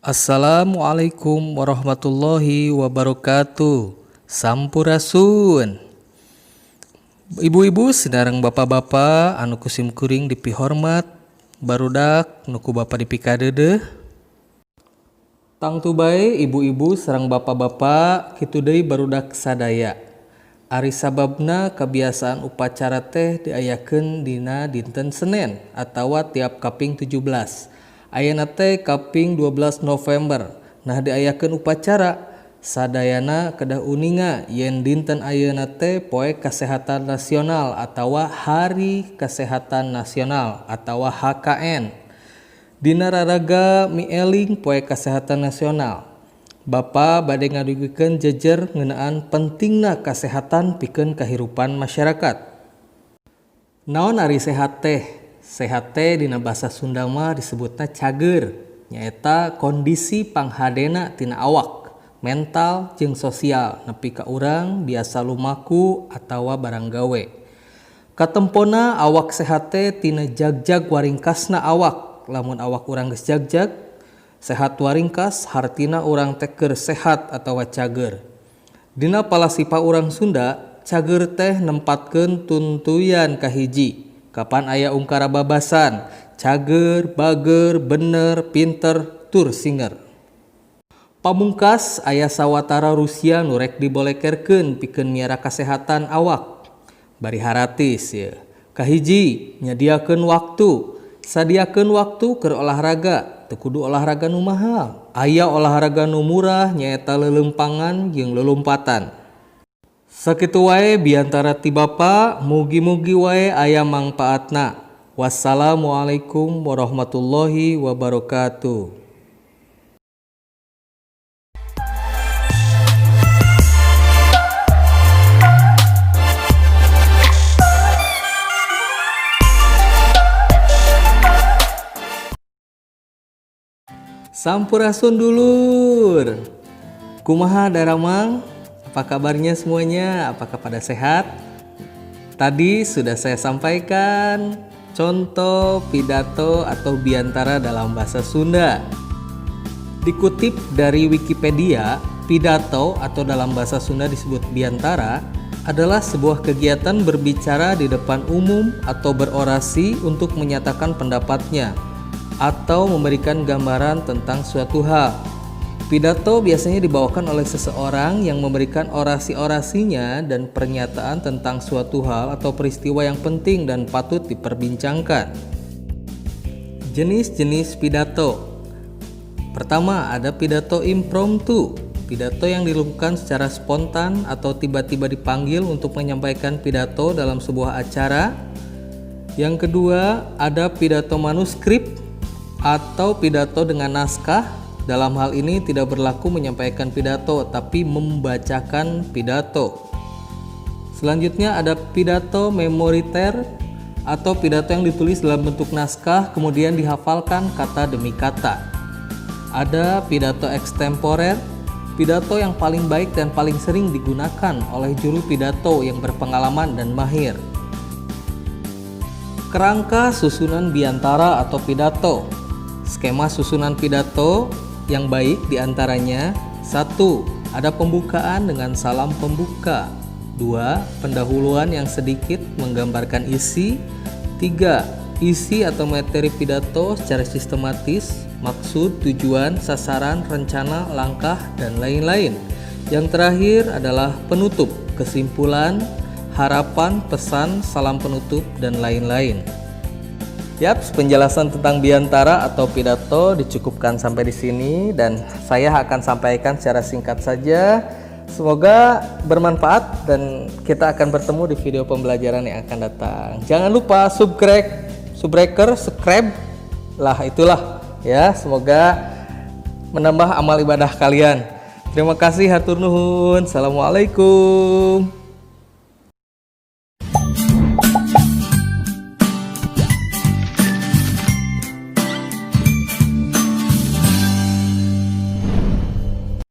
Assalamualaikum warahmatullahi wabarakatuh. Sampurasun. Ibu-ibu sedarang bapak-bapak anu kusim kuring dipihormat, barudak nuku bapak dipikadeudeung. Tangtu bae ibu-ibu sareng bapak-bapak kitu deui barudak sadaya. Ari sababna kebiasaan upacara teh diayakeun dina dinten Senin atawa tiap kaping 17. Ayeuna teh kaping 12 November. Nah diayakeun upacara sadayana kedah uninga yen dinten ayeuna teh Poe Kesehatan Nasional atawa Hari Kesehatan Nasional atawa HKN. Dina raraga mieling Poe Kesehatan Nasional, Bapa bade ngadugikeun jejer ngeunaan pentingna kesehatan pikeun kahirupan masyarakat. Naon ari sehat teh? Sehat teh dina basa Sunda mah disebutna cager, nyaeta kondisi panghadena tina awak, mental jeung sosial nepi ka urang biasa lumaku atawa barang gawe. Katempona awak sehat teh tina jagjag waringkasna awak. Lamun awak urang geus jagjag, sehat waringkas hartina urang teh keur sehat atawa cager. Dina palasipa urang Sunda, cager teh nempatkeun tuntuyan kahiji. Kapan aya ungkara babasan, cager, bager, bener, pinter, tur singer. Pamungkas aya sawatara Rusia nu rek dibolekerkeun pikeun miara kasehatan awak. Bari haratis ya. Kahiji, nyadiakeun waktu. Sadiakeun waktu keur olahraga, teu kudu olahraga nu mahal. Aya olahraga nu murah nyaeta leuleumpangan jeung lelompatan. Sakitu wae biantara ti Bapa, mugi-mugi wae aya mangpaatna. Wassalamualaikum warahmatullahi wabarakatuh. Sampurasun dulur. Kumaha daramang? Apa kabarnya semuanya? Apakah pada sehat? Tadi sudah saya sampaikan contoh pidato atau biantara dalam bahasa Sunda. Dikutip dari Wikipedia, pidato atau dalam bahasa Sunda disebut biantara adalah sebuah kegiatan berbicara di depan umum atau berorasi untuk menyatakan pendapatnya atau memberikan gambaran tentang suatu hal. Pidato biasanya dibawakan oleh seseorang yang memberikan orasi-orasinya dan pernyataan tentang suatu hal atau peristiwa yang penting dan patut diperbincangkan. Jenis-jenis pidato. Pertama, ada pidato impromptu. Pidato yang dilakukan secara spontan atau tiba-tiba dipanggil untuk menyampaikan pidato dalam sebuah acara. Yang kedua, ada pidato manuskrip atau pidato dengan naskah. Dalam hal ini tidak berlaku menyampaikan pidato, tapi membacakan pidato. Selanjutnya ada pidato memoriter atau pidato yang ditulis dalam bentuk naskah kemudian dihafalkan kata demi kata. Ada pidato extemporer, pidato yang paling baik dan paling sering digunakan oleh juru pidato yang berpengalaman dan mahir. Kerangka susunan biantara atau pidato. Skema susunan pidato yang baik diantaranya: 1. Ada pembukaan dengan salam pembuka. 2. Pendahuluan yang sedikit menggambarkan isi. 3. Isi atau materi pidato secara sistematis, maksud, tujuan, sasaran, rencana, langkah, dan lain-lain. Yang terakhir adalah penutup, kesimpulan, harapan, pesan, salam penutup, dan lain-lain. Yap, penjelasan tentang biantara atau pidato dicukupkan sampai di sini dan saya akan sampaikan secara singkat saja. Semoga bermanfaat dan kita akan bertemu di video pembelajaran yang akan datang. Jangan lupa subscribe lah, itulah ya. Semoga menambah amal ibadah kalian. Terima kasih, hatur nuhun. Assalamualaikum.